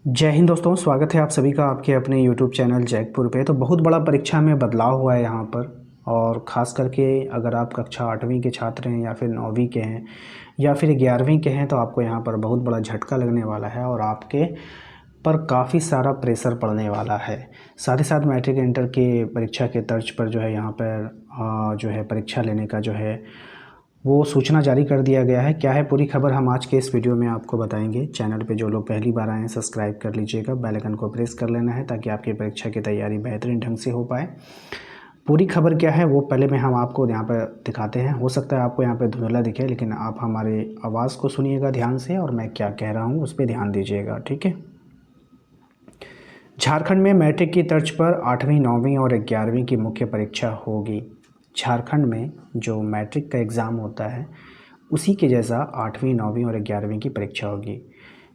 जय हिंद दोस्तों, स्वागत है आप सभी का आपके अपने YouTube चैनल जैकपुर पे। तो बहुत बड़ा परीक्षा में बदलाव हुआ है यहाँ पर, और ख़ास करके अगर आप कक्षा 8वीं के छात्र हैं या फिर 9वीं के हैं या फिर 11वीं के हैं तो आपको यहाँ पर बहुत बड़ा झटका लगने वाला है और आपके पर काफ़ी सारा प्रेशर पड़ने वाला है। साथ ही साथ मैट्रिक इंटर के परीक्षा के तर्ज पर जो है यहाँ पर जो है परीक्षा लेने का जो है वो सूचना जारी कर दिया गया है। क्या है पूरी खबर हम आज के इस वीडियो में आपको बताएंगे। चैनल पे जो लोग पहली बार आए हैं सब्सक्राइब कर लीजिएगा, बेल आइकन को प्रेस कर लेना है ताकि आपकी परीक्षा की तैयारी बेहतरीन ढंग से हो पाए। पूरी खबर क्या है वो पहले में हम आपको यहाँ पर दिखाते हैं। हो सकता है आपको यहाँ पर धुंधला दिखे, लेकिन आप हमारे आवाज़ को सुनिएगा ध्यान से और मैं क्या कह रहा हूँ उस पर ध्यान दीजिएगा, ठीक है। झारखंड में मैट्रिक की तर्ज पर 8वीं 9वीं और 11वीं की मुख्य परीक्षा होगी। झारखंड में जो मैट्रिक का एग्ज़ाम होता है उसी के जैसा 8वीं 9वीं और 11वीं की परीक्षा होगी।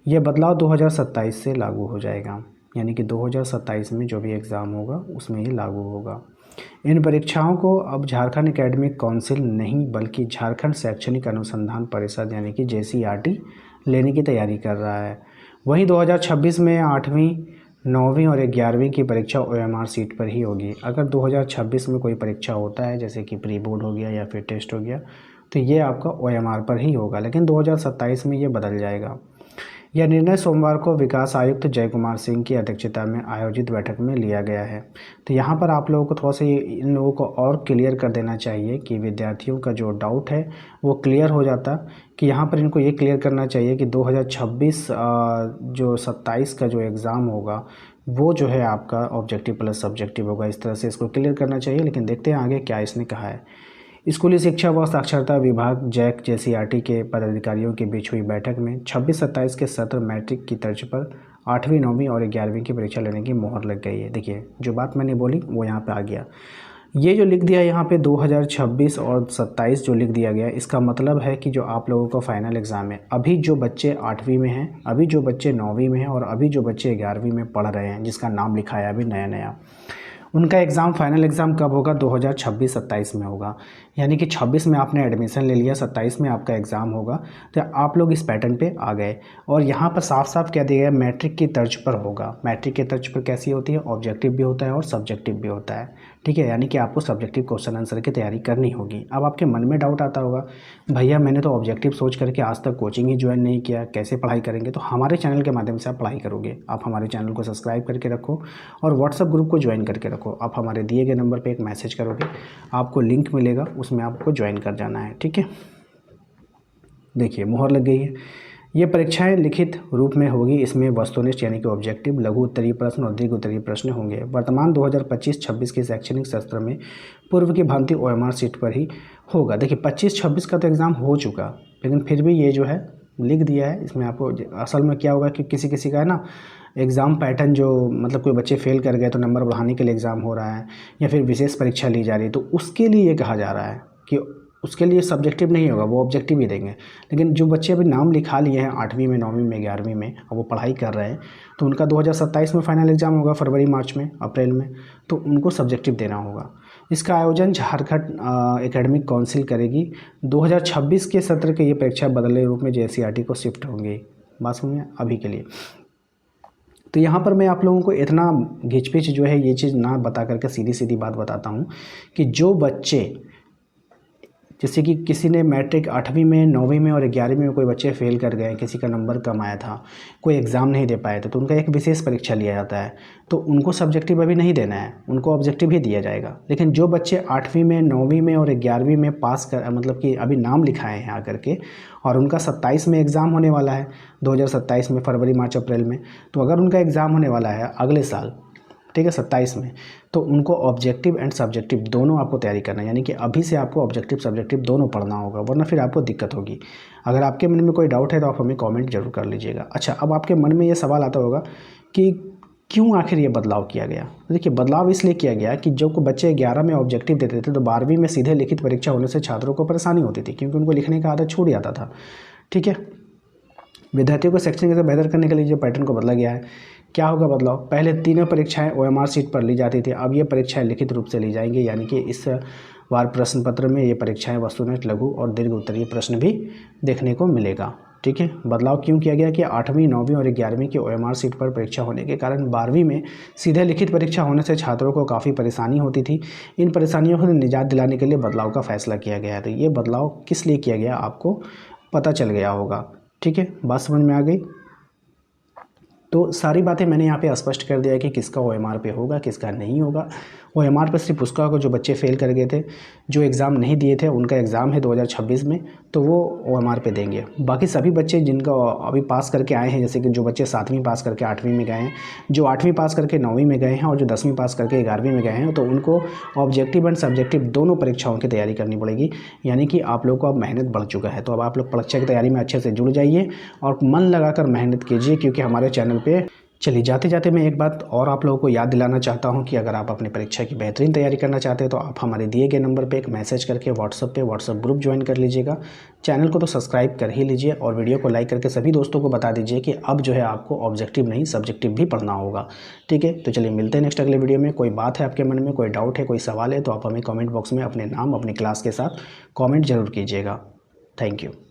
यह बदलाव 2027 से लागू हो जाएगा, यानी कि 2027 में जो भी एग्ज़ाम होगा उसमें ये लागू होगा। इन परीक्षाओं को अब झारखंड एकेडमिक काउंसिल नहीं बल्कि झारखंड शैक्षणिक अनुसंधान परिषद यानी कि JCRT लेने की तैयारी कर रहा है। वहीं 2026 में 8वीं 9वीं और 11वीं की परीक्षा OMR सीट पर ही होगी। अगर 2026 में कोई परीक्षा होता है जैसे कि प्री बोर्ड हो गया या फिर टेस्ट हो गया तो ये आपका OMR पर ही होगा, लेकिन 2027 में ये बदल जाएगा। यह निर्णय सोमवार को विकास आयुक्त जय कुमार सिंह की अध्यक्षता में आयोजित बैठक में लिया गया है। तो यहाँ पर आप लोगों को थोड़ा सा इन लोगों को और क्लियर कर देना चाहिए कि विद्यार्थियों का जो डाउट है वो क्लियर हो जाता, कि यहाँ पर इनको ये क्लियर करना चाहिए कि 2026 जो 27 का जो एग्ज़ाम होगा वो जो है आपका ऑब्जेक्टिव प्लस सब्जेक्टिव होगा। इस तरह से इसको क्लियर करना चाहिए। लेकिन देखते हैं आगे क्या इसने कहा है। स्कूली शिक्षा व साक्षरता विभाग जैक JCRT के पदाधिकारियों के बीच हुई बैठक में 26-27 के सत्र मैट्रिक की तर्ज पर 8वीं 9वीं और 11वीं की परीक्षा लेने की मोहर लग गई है। देखिए जो बात मैंने बोली वो यहाँ पे आ गया। ये जो लिख दिया यहाँ पे 2026 और 27 जो लिख दिया गया, इसका मतलब है कि जो आप लोगों का फाइनल एग्ज़ाम है, अभी जो बच्चे 8वीं में हैं, अभी जो बच्चे 9वीं में हैं और अभी जो बच्चे 11वीं में पढ़ रहे हैं जिसका नाम लिखा है अभी नया नया, उनका एग्ज़ाम फाइनल एग्ज़ाम कब होगा? 2026-27 में होगा। यानी कि 26 में आपने एडमिशन ले लिया, 27 में आपका एग्ज़ाम होगा। तो आप लोग इस पैटर्न पे आ गए और यहाँ पर साफ साफ कह दिया गया मैट्रिक की तर्ज पर होगा। मैट्रिक की तर्ज पर कैसी होती है? ऑब्जेक्टिव भी होता है और सब्जेक्टिव भी होता है, ठीक है। यानी कि आपको सब्जेक्टिव क्वेश्चन आंसर की तैयारी करनी होगी। अब आपके मन में डाउट आता होगा, भैया मैंने तो ऑब्जेक्टिव सोच करके आज तक कोचिंग ही ज्वाइन नहीं किया, कैसे पढ़ाई करेंगे? तो हमारे चैनल के माध्यम से आप पढ़ाई करोगे। आप हमारे चैनल को सब्सक्राइब करके रखो और व्हाट्सएप ग्रुप को ज्वाइन करके रखो। आप हमारे दिए गए नंबर पे एक मैसेज करोगे, आपको लिंक मिलेगा, उसमें आपको ज्वाइन कर जाना है, ठीक है। देखिए मोहर लग गई है। ये परीक्षाएं लिखित रूप में होगी। इसमें वस्तुनिष्ठ यानी कि ऑब्जेक्टिव, लघु उत्तरीय प्रश्न और दीर्घ उत्तरीय प्रश्न होंगे। वर्तमान 2025-26 के शैक्षणिक सत्र में पूर्व की भांति OMR सीट पर ही होगा। देखिए 25-26 का तो एग्ज़ाम हो चुका, लेकिन फिर भी ये जो है लिख दिया है। इसमें आपको असल में क्या होगा कि किसी किसी का है ना एग्ज़ाम पैटर्न, जो मतलब कोई बच्चे फेल कर गए तो नंबर बढ़ाने के लिए एग्ज़ाम हो रहा है या फिर विशेष परीक्षा ली जा रही है, तो उसके लिए ये कहा जा रहा है कि उसके लिए सब्जेक्टिव नहीं होगा, वो ऑब्जेक्टिव ही देंगे। लेकिन जो बच्चे अभी नाम लिखा लिए हैं 8वीं में 9वीं में 11वीं में और वो पढ़ाई कर रहे हैं, तो उनका 2027 में फाइनल एग्ज़ाम होगा, फरवरी मार्च में अप्रैल में, तो उनको सब्जेक्टिव देना होगा। इसका आयोजन झारखंड एकेडमिक काउंसिल करेगी। 2026 के सत्र के ये परीक्षा बदले रूप में JCRT को शिफ्ट होंगी। बात सुनिए अभी के लिए। तो यहाँ पर मैं आप लोगों को इतना घिचपिच जो है ये चीज़ ना बता करके सीधी सीधी बात बताता हूँ कि जो बच्चे, जैसे कि किसी ने मैट्रिक 8वीं में 9वीं में और 11वीं में कोई बच्चे फेल कर गए, किसी का नंबर कम आया था, कोई एग्ज़ाम नहीं दे पाए थे, तो उनका एक विशेष परीक्षा लिया जाता है। तो उनको सब्जेक्टिव अभी नहीं देना है, उनको ऑब्जेक्टिव ही दिया जाएगा। लेकिन जो बच्चे 8वीं में 9वीं में और 11वीं में पास कर मतलब कि अभी नाम लिखाए हैं आकर के, और उनका 27 में एग्ज़ाम होने वाला है, 2027 में फरवरी मार्च अप्रैल में, तो अगर उनका एग्ज़ाम होने वाला है अगले साल, ठीक है 27 में, तो उनको ऑब्जेक्टिव एंड सब्जेक्टिव दोनों आपको तैयारी करना है। यानी कि अभी से आपको ऑब्जेक्टिव सब्जेक्टिव दोनों पढ़ना होगा, वरना फिर आपको दिक्कत होगी। अगर आपके मन में कोई डाउट है तो आप हमें कमेंट जरूर कर लीजिएगा। अच्छा, अब आपके मन में ये सवाल आता होगा कि क्यों आखिर ये बदलाव किया गया? देखिए बदलाव इसलिए किया गया कि जो को बच्चे 11 में ऑब्जेक्टिव देते थे तो 12वीं में सीधे लिखित परीक्षा होने से छात्रों को परेशानी होती थी, क्योंकि उनको लिखने का आदत छूट जाता था, ठीक है। विद्यार्थियों को शैक्षणिक से बेहतर करने के लिए जो पैटर्न को बदला गया है, क्या होगा बदलाव? पहले तीनों परीक्षाएं OMR सीट पर ली जाती थी, अब ये परीक्षाएं लिखित रूप से ली जाएंगी। यानी कि इस बार प्रश्न पत्र में ये परीक्षाएं वस्तुनिष्ठ, लघु और दीर्घ उत्तरीय प्रश्न भी देखने को मिलेगा, ठीक है। बदलाव क्यों किया गया कि 8वीं 9वीं और 11वीं की OMR सीट पर परीक्षा होने के कारण 12वीं में सीधे लिखित परीक्षा होने से छात्रों को काफ़ी परेशानी होती थी। इन परेशानियों से निजात दिलाने के लिए बदलाव का फैसला किया गया है। तो ये बदलाव किस लिए किया गया आपको पता चल गया होगा, ठीक है। बात समझ में आ गई। तो सारी बातें मैंने यहाँ पे स्पष्ट कर दिया है कि किसका OMR पे होगा, किसका नहीं होगा। OMR पे सिर्फ उसका होगा जो बच्चे फेल कर गए थे, जो एग्ज़ाम नहीं दिए थे, उनका एग्ज़ाम है 2026 में, तो वो OMR पे देंगे। बाकी सभी बच्चे जिनका अभी पास करके आए हैं, जैसे कि जो बच्चे 7वीं पास करके 8वीं में गए हैं, जो 8वीं पास करके 9वीं में गए हैं और जो 10वीं पास करके 11वीं में गए हैं, तो उनको ऑब्जेक्टिव एंड सब्जेक्टिव दोनों परीक्षाओं की तैयारी करनी पड़ेगी। यानी कि आप लोग को अब मेहनत बढ़ चुका है। तो अब आप लोग परीक्षा की तैयारी में अच्छे से जुड़ जाइए और मन लगाकर मेहनत कीजिए, क्योंकि हमारे चैनल पे चलिए जाते जाते मैं एक बात और आप लोगों को याद दिलाना चाहता हूं कि अगर आप अपनी परीक्षा की बेहतरीन तैयारी करना चाहते हैं तो आप हमारे दिए गए नंबर पे एक मैसेज करके व्हाट्सएप ग्रुप ज्वाइन कर लीजिएगा। चैनल को तो सब्सक्राइब कर ही लीजिए और वीडियो को लाइक करके सभी दोस्तों को बता दीजिए कि अब जो है आपको ऑब्जेक्टिव नहीं सब्जेक्टिव भी पढ़ना होगा, ठीक है। तो चलिए मिलते हैं नेक्स्ट अगले वीडियो में। कोई बात है आपके मन में, कोई डाउट है, कोई सवाल है, तो आप हमें कॉमेंट बॉक्स में अपने नाम अपनी क्लास के साथ कॉमेंट जरूर कीजिएगा। Thank you.